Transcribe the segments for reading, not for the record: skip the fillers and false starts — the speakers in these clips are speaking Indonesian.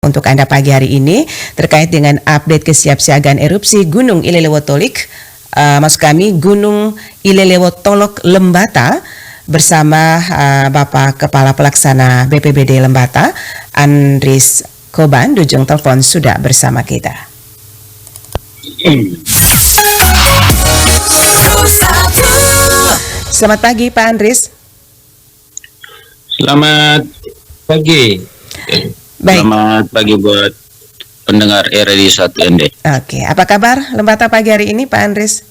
untuk Anda pagi hari ini terkait dengan update kesiapsiagaan erupsi Gunung Ilelewotolok, maksud kami Gunung Ilelewotolok Lembata, bersama Bapak Kepala Pelaksana BPBD Lembata, Andris Koban. Ujung telepon sudah bersama kita. Selamat pagi Pak Andris. Selamat pagi. Baik. Selamat pagi buat pendengar RRI 1ND. Oke, apa kabar Lembata pagi hari ini Pak Andris?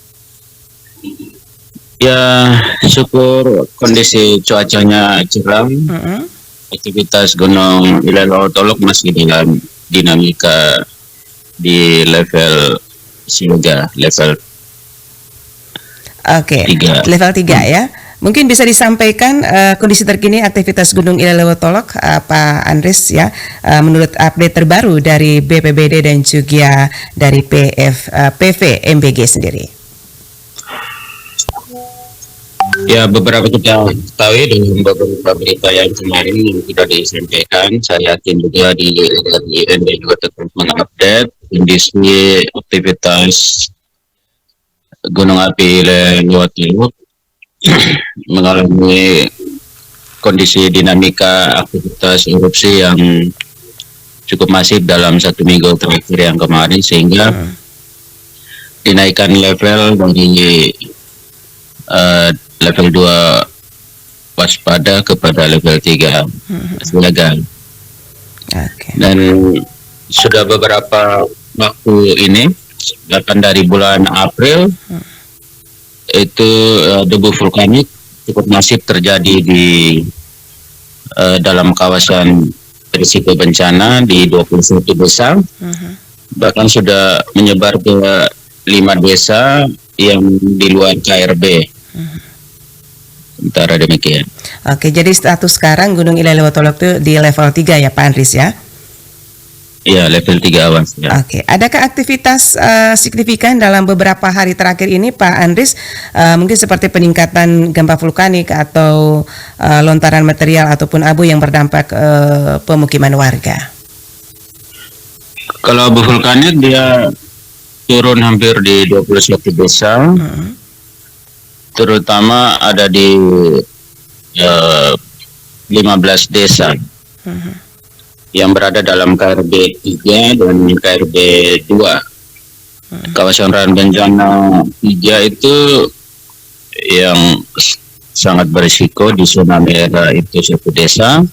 Ya, syukur kondisi cuacanya cerah. Aktivitas Gunung Ilelewotolok masih dalam dinamika di level siaga, level Oke, 3. level 3 ya. Mungkin bisa disampaikan kondisi terkini aktivitas Gunung Ilelewotolok, Pak Andris ya, menurut update terbaru dari BPBD dan juga dari PVMBG sendiri. Ya, beberapa kita ketahui dengan beberapa berita yang kemarin yang sudah disampaikan. Saya yakin juga di RRI juga tetap mengupdate kondisi aktivitas Gunung Api Ilelewotolok mengalami kondisi dinamika aktivitas erupsi yang cukup masif dalam 1 minggu terakhir yang kemarin, sehingga dinaikkan level dari level 2 waspada kepada level 3 siaga. Dan sudah beberapa waktu ini, bahkan dari bulan April, itu debu vulkanik cukup masif terjadi di dalam kawasan risiko bencana di 21 desa. Bahkan sudah menyebar ke 5 desa yang di luar KRB. Sementara demikian. Oke, jadi status sekarang Gunung Ilelewotolok itu di level 3 ya Pak Andris ya? Ya, level 3 awas. Ya. Oke, adakah aktivitas signifikan dalam beberapa hari terakhir ini Pak Andris? Mungkin seperti peningkatan gempa vulkanik atau lontaran material ataupun abu yang berdampak pemukiman warga? Kalau abu vulkanik dia turun hampir di 21 desa, terutama ada di 15 desa. Yang berada dalam KRB 3 dan KRB 2. Kawasan rawan bencana 3 itu yang sangat berisiko di zona merah itu 1 desa.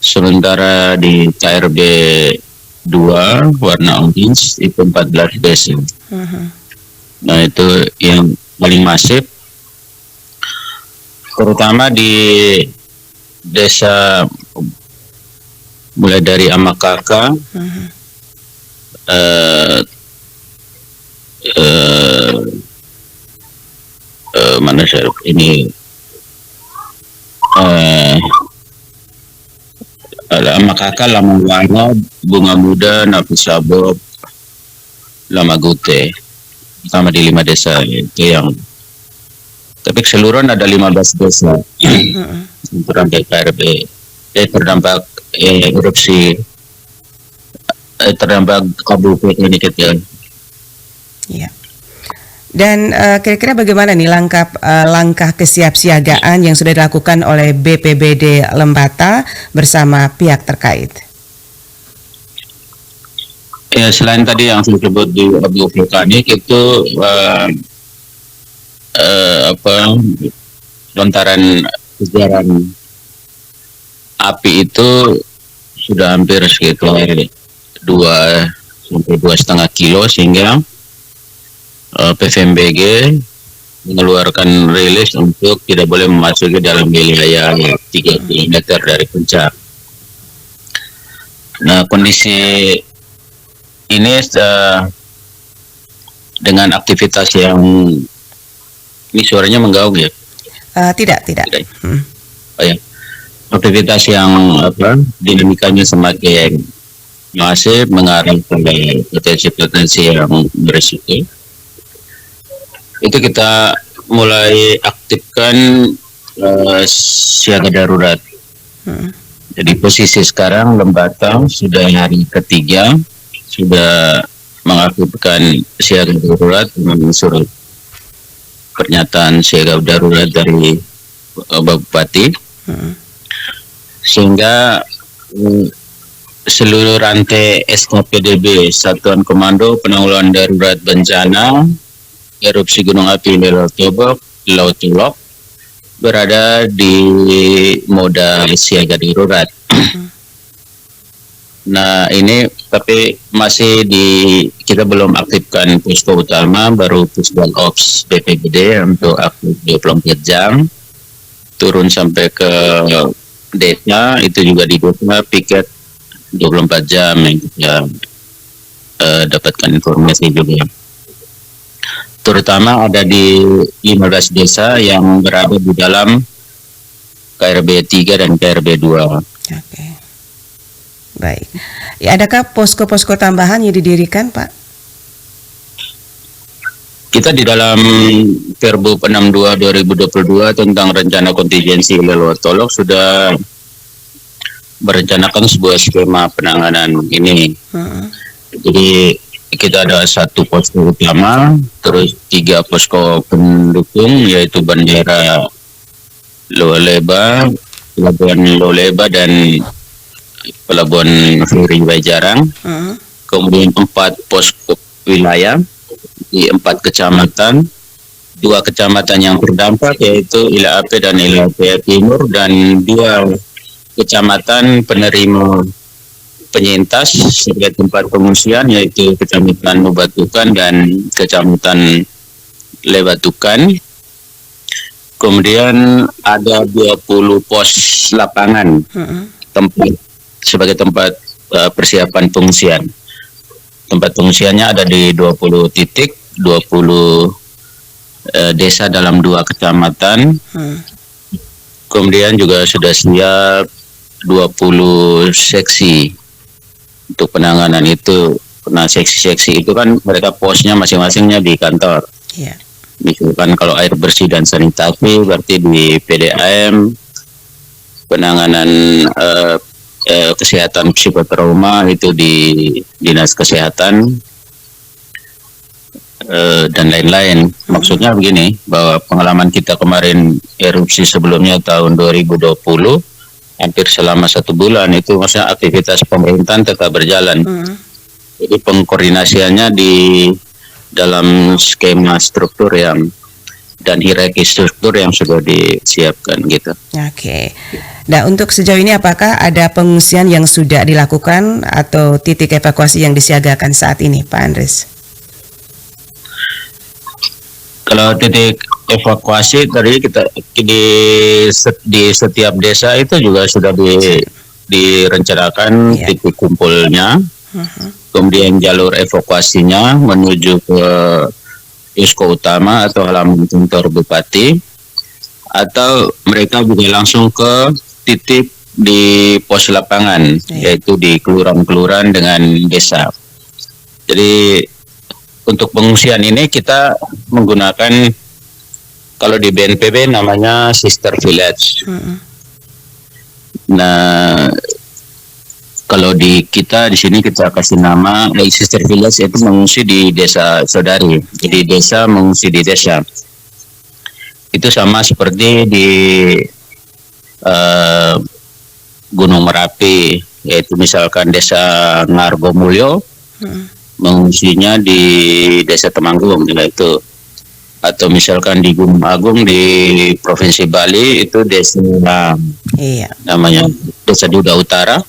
Sementara di KRB 2 warna orange itu 14 desa. Nah, itu yang paling masif, terutama di desa mulai dari Amakaka, mana saya ini Amakaka, Lamangwana, Bunga Muda, Napisabok, Lamagute, sama di 5 desa itu yang. Tapi keseluruhan ada 15 desa terdampak KRB, terdampak erupsi, terdampak abu vulkanik itu. Iya. Dan kira-kira bagaimana nih langkah kesiapsiagaan yang sudah dilakukan oleh BPBD Lembata bersama pihak terkait? Ya, selain tadi yang saya sebut di abu vulkanik itu lontaran kejaran api itu sudah hampir sekitar 2 sampai 2,5 kilo, sehingga PVMBG mengeluarkan rilis untuk tidak boleh memasuki dalam wilayah 3 km dari puncak. Nah, kondisi ini dengan aktivitas yang ini suaranya menggaung ya? Tidak. Oh ya. Aktivitas yang dinamikanya semakin masif mengarah pada potensi-potensi yang berisiko. Itu kita mulai aktifkan siaga darurat Jadi posisi sekarang Lembata sudah hari ketiga sudah mengaktifkan siaga darurat dengan surat pernyataan siaga darurat dari Bapak Bupati, sehingga seluruh rantai SKPDB Satuan Komando Penanggulangan Darurat Bencana Erupsi Gunung Api Laut Tolok berada di moda siaga darurat. Nah ini tapi masih kita belum aktifkan posko utama, baru Pusdal Ops BPBD untuk aktif 24 jam, turun sampai ke desa, itu juga di desa piket 24 jam yang kita dapatkan informasi juga. Terutama ada di 15 desa yang berada di dalam KRB 3 dan KRB 2. Oke. Baik. Ya, adakah posko-posko tambahan yang didirikan, Pak? Kita di dalam Perbu 62 2022 tentang rencana kontingensi Ilelewot Tolok sudah merencanakan sebuah skema penanganan ini. Jadi kita ada 1 posko utama, terus 3 posko pendukung, yaitu Bandera Loleba, Pelabuhan Loleba, dan Pelabuhan Feri Bajarang. Kemudian 4 posko wilayah di 4 kecamatan, 2 kecamatan yang terdampak yaitu Ila Ape dan Ila Ape Timur, dan 2 kecamatan penerima penyintas sebagai tempat pengungsian yaitu Kecamatan Lubatukan dan Kecamatan Lebatukan. Kemudian ada 20 pos lapangan sebagai tempat persiapan pengungsian. Tempat pengungsiannya ada di 20 titik, 20 desa dalam 2 kecamatan. Kemudian juga sudah siap 20 seksi untuk penanganan itu. Nah, seksi-seksi itu kan mereka posnya masing-masingnya di kantor. Yeah. Misalkan kalau air bersih dan sanitasi berarti di PDAM, penanganan kesehatan psikotrauma itu di Dinas Kesehatan, dan lain-lain. Maksudnya begini, bahwa pengalaman kita kemarin erupsi sebelumnya tahun 2020 hampir selama 1 bulan itu maksudnya aktivitas pemerintahan tetap berjalan. Jadi pengkoordinasiannya di dalam skema struktur dan hierarki struktur yang sudah disiapkan gitu. Oke. Nah, untuk sejauh ini apakah ada pengungsian yang sudah dilakukan atau titik evakuasi yang disiagakan saat ini, Pak Andres? Kalau titik evakuasi tadi kita di setiap desa itu juga sudah direncanakan titik kumpulnya. Kemudian jalur evakuasinya menuju ke posko utama atau halaman kantor bupati, atau mereka juga langsung ke titik di pos lapangan, yaitu di kelurahan-kelurahan dengan desa. Jadi untuk pengungsian ini kita menggunakan, kalau di BNPB namanya sister village. Nah, kalau di sini kita kasih nama sister village, itu mengungsi di desa saudari. Jadi desa mengungsi di desa. Itu sama seperti di Gunung Merapi, yaitu misalkan desa Ngargomulyo, mengungsinya di desa Temanggung, itu. Atau misalkan di Gunung Agung di Provinsi Bali itu desa namanya Desa Duda Utara.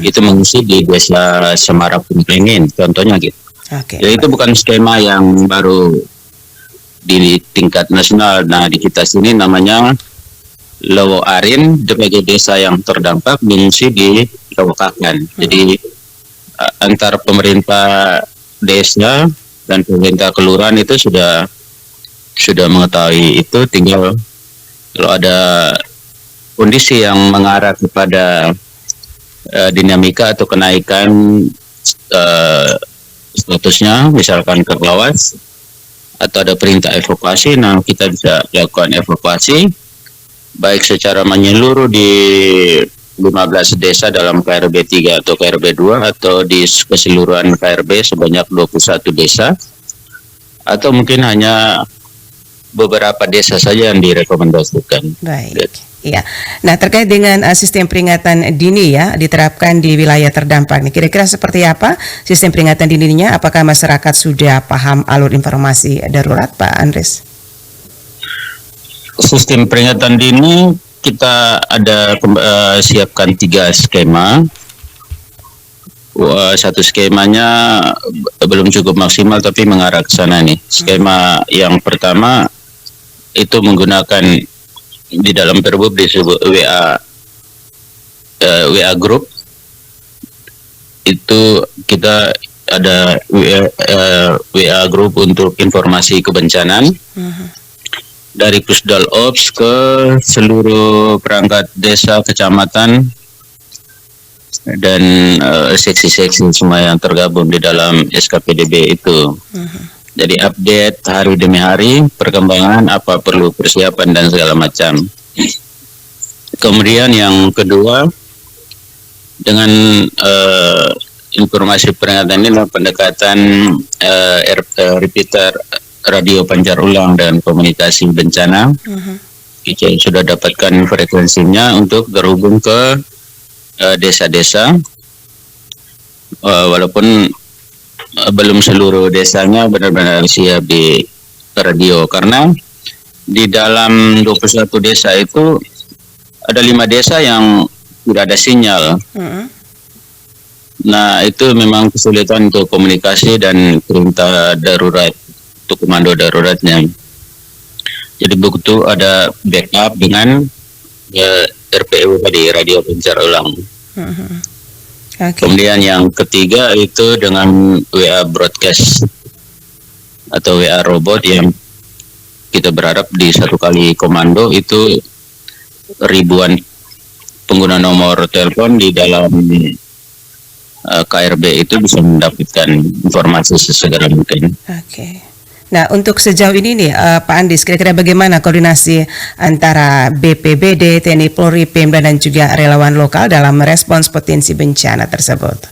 Itu mengungsi di desa Semarak Penglingin, contohnya gitu. Jadi itu bukan skema yang baru di tingkat nasional. Nah, di kita sini namanya Lowo Arin, sebagai desa yang terdampak mengungsi di Lowokakan. Jadi antar pemerintah desa dan pemerintah kelurahan itu sudah mengetahui itu, tinggal kalau ada kondisi yang mengarah kepada dinamika atau kenaikan statusnya, misalkan ke lawas atau ada perintah evakuasi, nah kita bisa lakukan evakuasi baik secara menyeluruh di 15 desa dalam KRB 3 atau KRB 2 atau di keseluruhan KRB sebanyak 21 desa atau mungkin hanya beberapa desa saja yang direkomendasikan. Baik. Iya. Nah, terkait dengan sistem peringatan dini ya diterapkan di wilayah terdampak nih. Kira-kira seperti apa sistem peringatan dininya? Apakah masyarakat sudah paham alur informasi darurat, Pak Andres? Sistem peringatan dini kita ada siapkan 3 skema. Satu skemanya belum cukup maksimal tapi mengarah ke sana nih. Skema yang pertama itu menggunakan di dalam Perbup disebut WA group. Itu kita ada WA group untuk informasi kebencanaan dari Pusdal Ops ke seluruh perangkat desa, kecamatan dan seksi-seksi semua yang tergabung di dalam SKPDB itu. Jadi update hari demi hari perkembangan, apa perlu persiapan dan segala macam. Kemudian yang kedua dengan informasi peringatan ini adalah pendekatan repeater radio pancar ulang dan komunikasi bencana. Kita sudah dapatkan frekuensinya untuk terhubung ke desa-desa, walaupun belum seluruh desanya benar-benar siap di radio, karena di dalam 21 desa itu ada 5 desa yang tidak ada sinyal. Nah, itu memang kesulitan untuk komunikasi dan perintah darurat untuk komando daruratnya. Jadi butuh ada backup dengan RPU tadi, radio pancar ulang. Okay. Kemudian yang ketiga itu dengan WA broadcast atau WA robot yang kita berharap di satu kali komando itu ribuan pengguna nomor telepon di dalam KRB itu bisa mendapatkan informasi sesegera mungkin. Oke. Nah, untuk sejauh ini nih Pak Andis, kira-kira bagaimana koordinasi antara BPBD, TNI Polri, Pemda dan juga relawan lokal dalam merespons potensi bencana tersebut?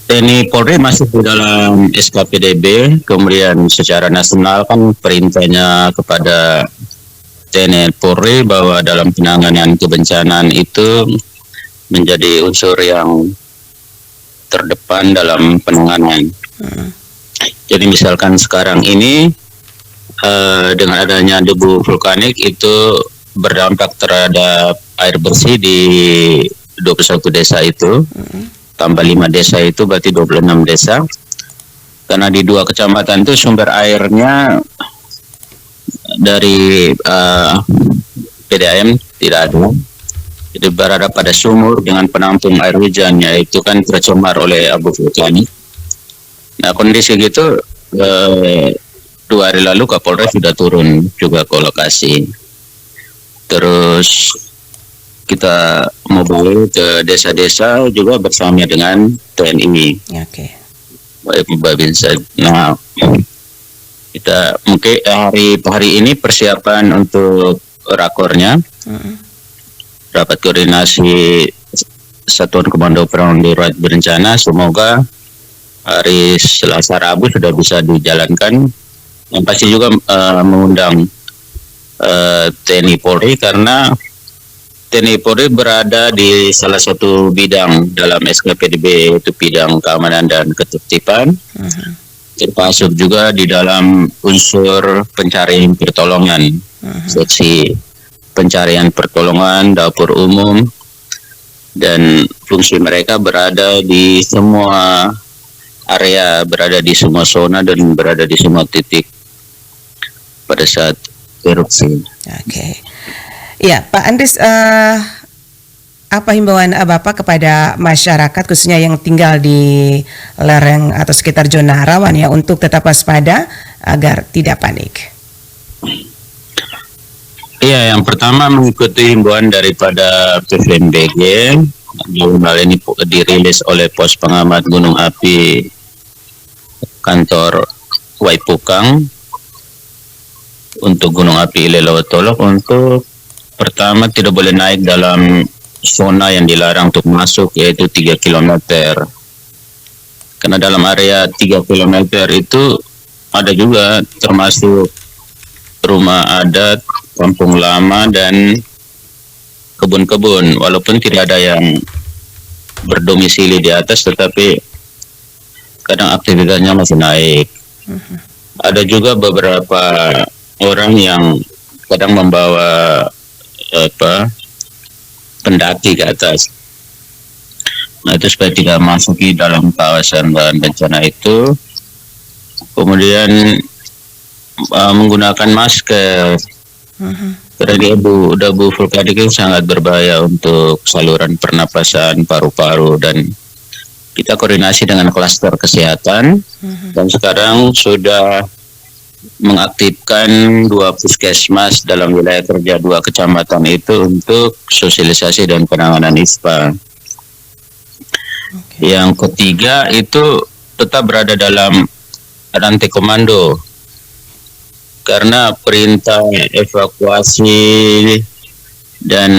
TNI Polri masih di dalam SKPDB, kemudian secara nasional kan perintahnya kepada TNI Polri bahwa dalam penanganan kebencanaan itu menjadi unsur yang terdepan dalam penanganan. Jadi misalkan sekarang ini dengan adanya debu vulkanik itu berdampak terhadap air bersih di 21 desa itu, tambah 5 desa itu berarti 26 desa. Karena di 2 kecamatan itu sumber airnya dari PDAM tidak ada. Jadi berada pada sumur dengan penampung air hujan, yaitu kan tercemar oleh abu vulkanik. Nah, kondisi gitu 2 hari lalu Kapolres sudah turun juga ke lokasi. Terus kita mobile ke desa-desa juga bersama dengan TNI. Oke. Babinsa. Nah, kita mungkin hari ini persiapan untuk rakornya. Rapat koordinasi Satuan Komando Penanganan Darurat Bencana, semoga hari Selasa Rabu sudah bisa dijalankan. Yang pasti juga mengundang TNI Polri, karena TNI Polri berada di salah satu bidang dalam SKPDB, yaitu bidang keamanan dan ketertiban, termasuk juga di dalam unsur pencarian pertolongan, seksi pencarian pertolongan, dapur umum, dan fungsi mereka berada di semua area, berada di semua zona dan berada di semua titik pada saat erupsi. Oke. Ya, Pak Andres, apa himbauan Bapak kepada masyarakat khususnya yang tinggal di lereng atau sekitar zona rawan ya untuk tetap waspada agar tidak panik? Iya, yang pertama mengikuti himbauan daripada PVMBG. Hal ini dirilis oleh Pos Pengamat Gunung Api Kantor Waipukang untuk Gunung Api Ilelewotolok untuk pertama tidak boleh naik dalam zona yang dilarang untuk masuk, yaitu 3 kilometer. Karena dalam area 3 kilometer itu ada juga termasuk rumah adat, kampung lama, dan kebun-kebun. Walaupun tidak ada yang berdomisili di atas, tetapi kadang aktivitasnya masih naik. Ada juga beberapa orang yang kadang membawa pendaki ke atas. Nah, itu supaya tidak masuki dalam kawasan bahan bencana itu. Kemudian menggunakan masker. Karena debu vulkanik itu sangat berbahaya untuk saluran pernapasan, paru-paru, dan kita koordinasi dengan klaster kesehatan. Dan sekarang sudah mengaktifkan 2 puskesmas dalam wilayah kerja 2 kecamatan itu untuk sosialisasi dan penanganan ISPA. Yang ketiga itu tetap berada dalam rantai komando, karena perintah evakuasi dan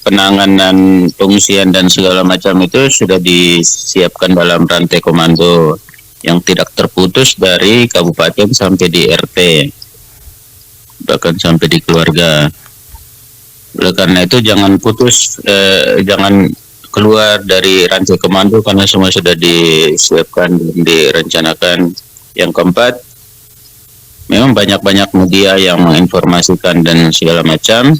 penanganan pengungsian dan segala macam itu sudah disiapkan dalam rantai komando yang tidak terputus dari kabupaten sampai di RT, bahkan sampai di keluarga. Oleh karena itu jangan putus, jangan keluar dari rantai komando, karena semua sudah disiapkan dan direncanakan. Yang keempat, memang banyak-banyak media yang menginformasikan dan segala macam.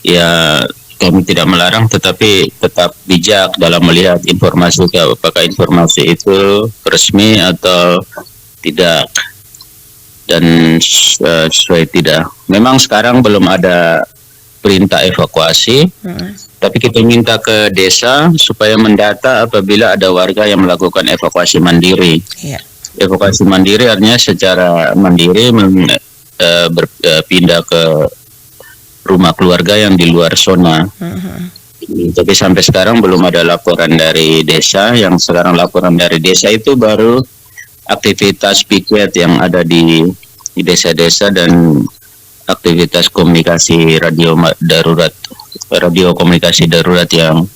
Ya, kami tidak melarang, tetapi tetap bijak dalam melihat informasi, apakah informasi itu resmi atau tidak, dan sesuai tidak. Memang sekarang belum ada perintah evakuasi, tapi kita minta ke desa supaya mendata apabila ada warga yang melakukan evakuasi mandiri. Evakuasi mandiri artinya secara mandiri berpindah ke rumah keluarga yang di luar zona. Tapi sampai sekarang belum ada laporan dari desa. Yang sekarang laporan dari desa itu baru aktivitas piket yang ada di desa-desa dan aktivitas komunikasi radio komunikasi darurat yang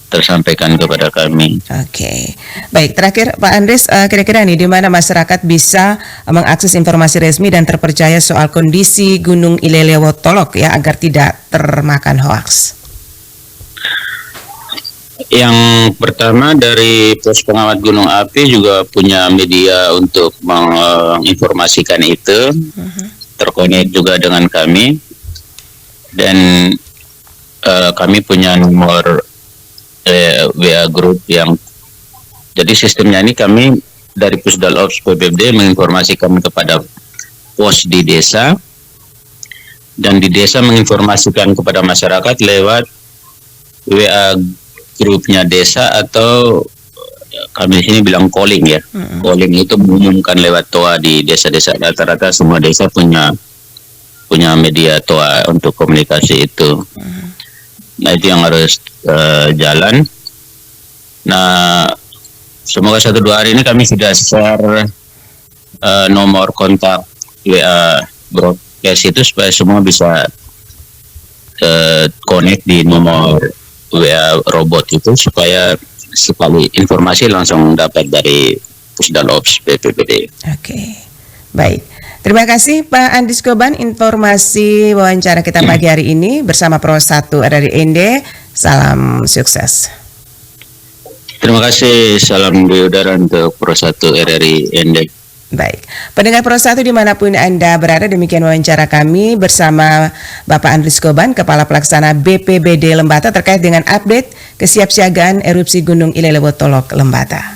tersampaikan kepada kami. Oke, baik. Terakhir Pak Andres, kira-kira nih di mana masyarakat bisa mengakses informasi resmi dan terpercaya soal kondisi Gunung Ilelewo Tolok ya, agar tidak termakan hoaks? Yang pertama, dari Pos Pengamat Gunung Api juga punya media untuk menginformasikan itu, terkonek juga dengan kami, dan kami punya nomor WA group yang, jadi sistemnya ini kami dari Pusdal Ops PPBD menginformasikan kepada pos di desa, dan di desa menginformasikan kepada masyarakat lewat WA grupnya desa, atau kami di sini bilang calling ya. Calling itu mengumumkan lewat TOA di desa-desa. Rata-rata semua desa punya media TOA untuk komunikasi itu. Nah, itu yang harus jalan. Nah, semoga 1-2 hari ini kami sudah share nomor kontak WA broadcast itu supaya semua bisa connect di nomor WA robot itu, supaya sekali informasi langsung dapat dari Pusdal Ops PPBD. Oke, baik. Terima kasih Pak Andries Goban, informasi wawancara kita pagi hari ini bersama Pro 1 RRI Ende. Salam sukses. Terima kasih, salam di udara untuk Pro 1 RRI Ende. Baik, pendengar Pro 1 dimanapun Anda berada, demikian wawancara kami bersama Bapak Andries Goban, Kepala Pelaksana BPBD Lembata, terkait dengan update kesiapsiagaan erupsi Gunung Ilelewo Tolok Lembata.